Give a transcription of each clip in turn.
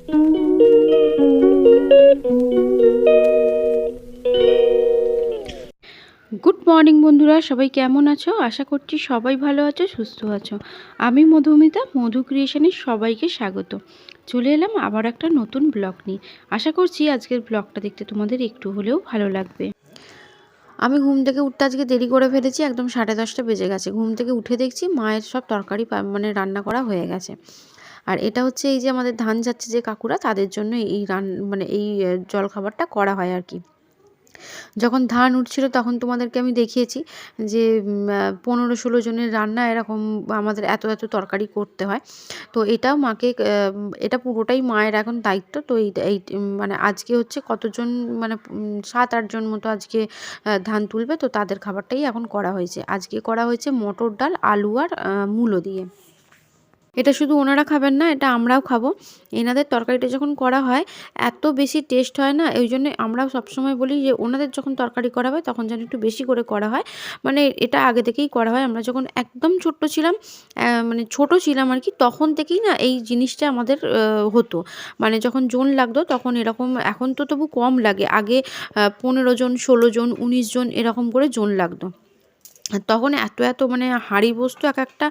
Good morning বন্ধুরা, সবাই কেমন আছো? আশা করছি সবাই ভালো আছো, সুস্থ আছো। আমি মধুমিতা, মধু ক্রিয়েশনের সবাইকে স্বাগত। চলে এলাম আবার একটা নতুন ব্লগ নিয়ে। আশা করছি আজকের ব্লগটা দেখতে তোমাদের একটু হলেও ভালো লাগবে। আমি ঘুম থেকে উঠতে আজকে দেরি করে ফেলেছি, একদম 10:30 বেজে গেছে। ঘুম থেকে উঠে দেখছি মায়ের সব তরকারি মানে রান্না করা হয়ে গেছে। আর এটা হচ্ছে এই যে আমাদের ধান যাচ্ছে যে কাকুরা, তাদের জন্য এই মানে এই জলখাবারটা করা হয় আর কি। যখন ধান উঠছিল তখন তোমাদেরকে আমি দেখিয়েছি যে 15-16 জনের রান্না, এরকম আমাদের এত এত তরকারি করতে হয়। তো এটাও মাকে, এটা পুরোটাই মায়ের এখন দায়িত্ব। তো এই মানে আজকে হচ্ছে কতজন, মানে 7-8 জন মতো আজকে ধান তুলবে, তো তাদের খাবারটাই এখন করা হয়েছে। আজকে করা হয়েছে মটর ডাল, আলু আর মূলো দিয়ে। এটা শুধু ওনারা খাবেন না, এটা আমরাও খাবো। এনাদের তরকারিটা যখন করা হয় এত বেশি টেস্ট হয় না, ওই জন্য আমরাও সবসময় বলি যে ওনাদের যখন তরকারি করা হয় তখন যেন একটু বেশি করে করা হয়। মানে এটা আগে থেকেই করা হয়। আমরা যখন একদম ছোট্ট ছিলাম, মানে ছোট ছিলাম আর কি, তখন থেকেই না এই জিনিসটা আমাদের হতো। মানে যখন জন লাগতো তখন এরকম, এখন তো তবু কম লাগে, আগে 15 জন, 16 জন, 19 জন এরকম করে জন লাগতো। তখন এত এত মানে হাঁড়ি বসতো, এক একটা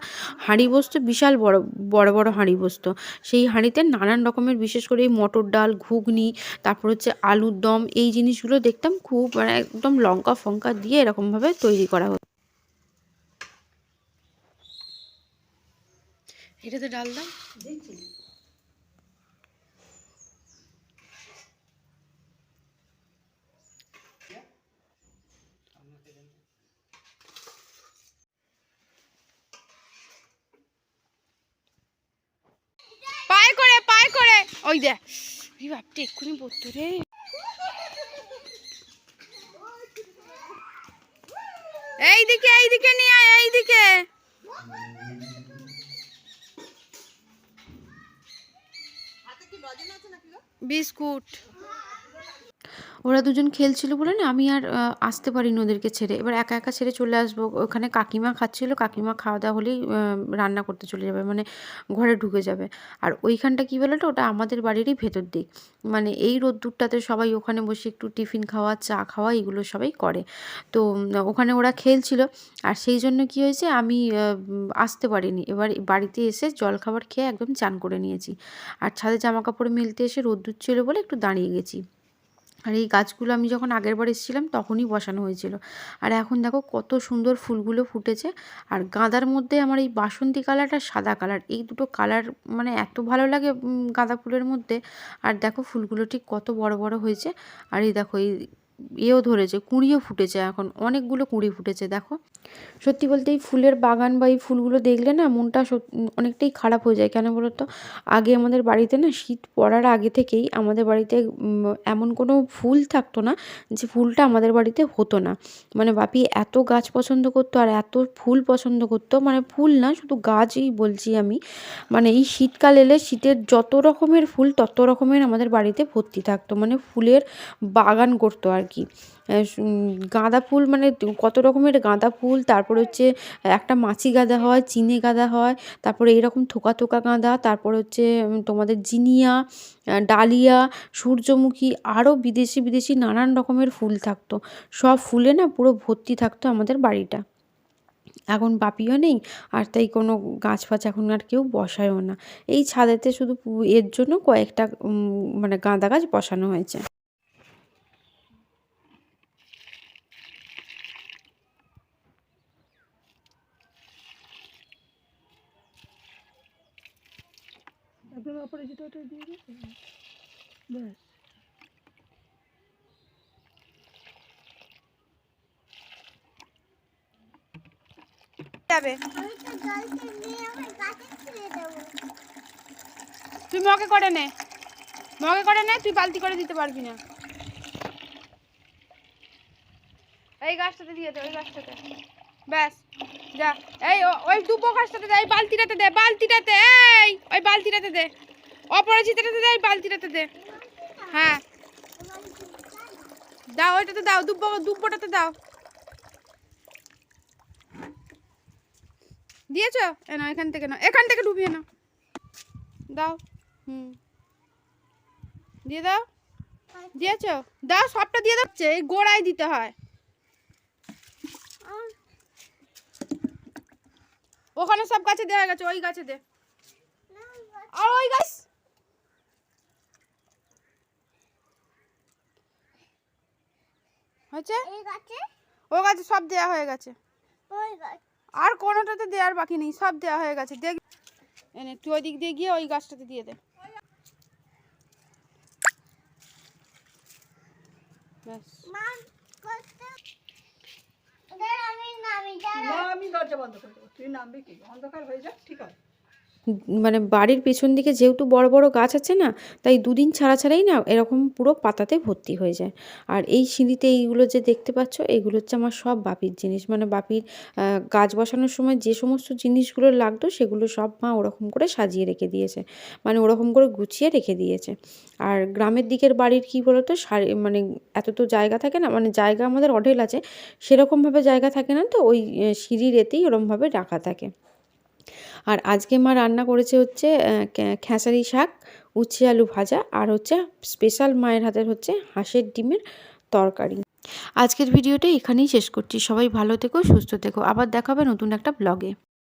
হাঁড়ি বসতো বিশাল বড় বড় বড় হাঁড়ি বসতো। সেই হাঁড়িতে নানান রকমের, বিশেষ করে এই মটর ডাল, ঘুগনি, তারপর হচ্ছে আলুর দম, এই জিনিসগুলো দেখতাম খুব, মানে একদম লঙ্কা ফঙ্কা দিয়ে এরকমভাবে তৈরি করা হতো। এটাতে ডাল দাম দেখছি। পায় করে ওই দেখ, বাপটা এক্ষুনি পড়তো রে। এইদিকে এইদিকে নিয়ে আয়, এইদিকে বিস্কুট। ওরা দুজন খেলছিল বলে না আমি আর আসতে পারিনি ওদেরকে ছেড়ে। এবার একা একা ছেড়ে চলে আসবো। ওখানে কাকিমা খাচ্ছিল, কাকিমা খাওয়া দাওয়া হলেই রান্না করতে চলে যাবে, মানে ঘরে ঢুকে যাবে। আর ওইখানটা কী বলো তো, ওটা আমাদের বাড়িরই ভেতর দিক। মানে এই রোদ্দুরটাতে সবাই ওখানে বসে একটু টিফিন খাওয়া, চা খাওয়া, এগুলো সবাই করে। তো ওখানে ওরা খেলছিল। আর সেই জন্য কী হয়েছে, আমি আসতে পারিনি। এবার বাড়িতে এসে জলখাবার খেয়ে একদম চান করে নিয়েছি। আর ছাদে জামাকাপড় মেলতে এসে রোদ্দুর ছিল বলে একটু দাঁড়িয়ে গেছি। আর এই গাছগুলো আমি যখন আগেরবার এসেছিলাম তখনই বসানো হয়েছিল। আর এখন দেখো কত সুন্দর ফুলগুলো ফুটেছে। আর গাঁদার মধ্যে আমার এই বাসন্তী কালার আর সাদা কালার, এই দুটো কালার মানে এত ভালো লাগে গাঁদা ফুলের মধ্যে। আর দেখো ফুলগুলো ঠিক কত বড় বড় হয়েছে। আর এই দেখো এই এও ধরেছে, কুঁড়িও ফুটেছে, এখন অনেকগুলো কুঁড়ি ফুটেছে দেখো। সত্যি বলতে এই ফুলের বাগান বা এই ফুলগুলো দেখলে না মনটা অনেকটাই খারাপ হয়ে যায়। কেন বলো তো, আগে আমাদের বাড়িতে না শীত পড়ার আগে থেকেই আমাদের বাড়িতে এমন কোনো ফুল থাকতো না যে ফুলটা আমাদের বাড়িতে হতো না। মানে বাপি এত গাছ পছন্দ করতো আর এত ফুল পছন্দ করতো, মানে ফুল না শুধু গাছই বলছি আমি। মানে এই শীতকাল এলে শীতের যত রকমের ফুল তত রকমের আমাদের বাড়িতে ভর্তি থাকতো, মানে ফুলের বাগান করতো আর কি। গাঁদা ফুল মানে কত রকমের গাঁদা ফুল, তারপর হচ্ছে একটা মাছি গাঁদা হয়, চিনে গাঁদা হয়, তারপরে এইরকম থোকা থোকা গাঁদা, তারপর হচ্ছে তোমাদের জিনিয়া, ডালিয়া, সূর্যমুখী, আরও বিদেশি বিদেশি নানান রকমের ফুল থাকতো। সব ফুলে না পুরো ভর্তি থাকতো আমাদের বাড়িটা। এখন বাপিও নেই, আর তাই কোনো গাছ ফাছ এখন আর কেউ বসায়ও না। এই ছাদেতে শুধু এর জন্য কয়েকটা মানে গাঁদা গাছ বসানো হয়েছে। একদম অপরিচিতটা দিয়ে দিয়েছে ব্যাস। যাবে তুই মগে করে নে, মগে করে নে, তুই বালতি করে দিতে পারবি না। এই গাছটাতে দিয়ে দে, ওই গাছটাতে ব্যাস যা। এই ওই দুপো গাছটাতে দে, এই বালতিটাতে দে, বালতিটাতে, এই ওই বালতিটাতে দে, অপরিচিতটাতে দে, এই বালতিটাতে দে। হ্যাঁ দাও, ওইটাতে দাও, দুব্বোটাতে দাও। দিয়েছো? এ না, এখান থেকে না, এখান থেকে ডুবিয়ে নাও, দাও। হুম দিয়ে দাও। দিয়েছো? দাও, সবটা দিয়ে যাচ্ছে, এই গোড়ায় দিতে হয়। ওখানে সব গাছে দেওয়া গেছে, ওই গাছে দে। আর ওই গাছ হয়েছে, ও গাছে সব দেওয়া হয়ে গেছে। আর কোনোটাতে দেওয়ার বাকি নেই, সব দেওয়া হয়ে গেছে। দেখ এনে তুই ওই দিক দিয়ে গিয়ে ওই গাছটাতে দিয়ে দে। আমি দরজা বন্ধ করে দেবো, তুই নামবি কি? অন্ধকার হয়ে যাক, ঠিক আছে। মানে বাড়ির পেছন দিকে যেহেতু বড় বড় গাছ আছে না, তাই দুদিন ছাড়া ছাড়াই না এরকম পুরো পাতাতে ভর্তি হয়ে যায়। আর এই সিঁড়িতে এইগুলো যে দেখতে পাচ্ছ, এগুলো হচ্ছে আমার সব বাপির জিনিস। মানে বাপির গাছ বসানোর সময় যে সমস্ত জিনিসগুলো লাগতো সেগুলো সব মা ওরকম করে সাজিয়ে রেখে দিয়েছে, মানে ওরকম করে গুছিয়ে রেখে দিয়েছে। আর গ্রামের দিকের বাড়ির কী বলতো, মানে এত তো জায়গা থাকে না, মানে জায়গা আমাদের অঢেল আছে, সেরকমভাবে জায়গা থাকে না, তো ওই সিঁড়ির এতেই ওরমভাবে রাখা থাকে। আর আজকে মা রান্না করেছে হচ্ছে খেসারি শাক, উচ্ছে আলু ভাজা, আর হচ্ছে স্পেশাল মায়ের হাতের হচ্ছে হাঁসের ডিমের তরকারি। আজকের ভিডিওটা এখানেই শেষ করছি। সবাই ভালো থেকো, সুস্থ থেকো, আবার দেখা হবে নতুন একটা ব্লগে।